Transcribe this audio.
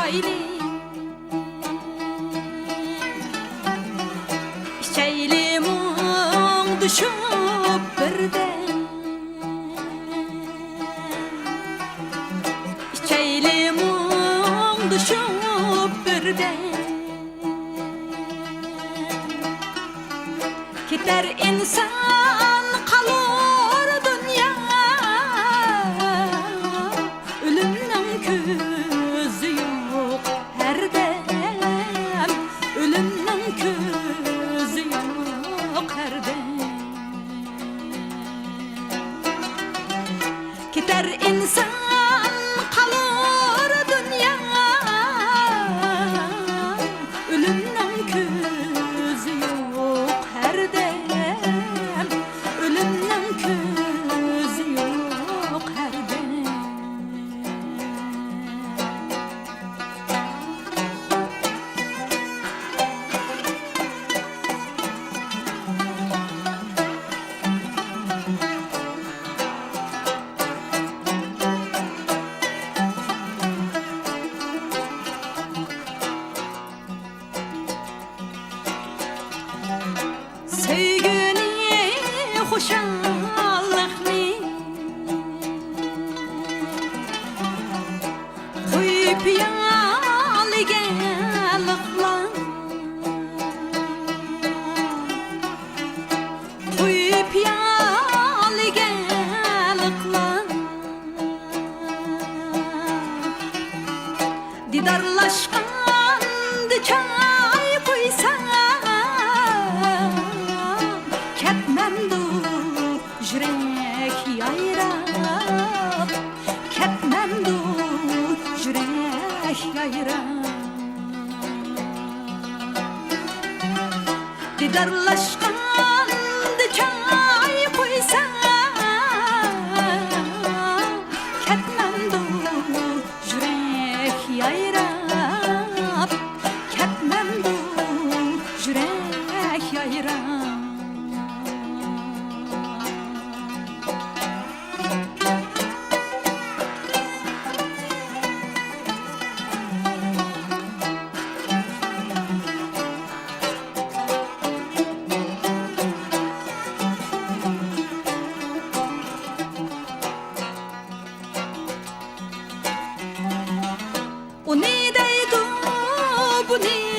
içeyli İçeyli mung düşüp birden İçeyli mung düşüp birden Gider insan kalır dünya Ölümden közü yok her dem Ölümden közü yok her dem Gider insan kalır dünya Ölümden közü yok her dem Ölümden közü yok her dem Sevgini, hoşallıqni Qo'yib yoliga liqlan Qo'yib yoliga liqlan Didarlashqanda choy qo'ysam Ketmemdu jürek yayrab Ketmemdu jürek yayrab Didarlashqanda choy qo'ysam Ketmemdu jürek yayrab Ketmemdu jürek yayrab O ne deydu, bu ne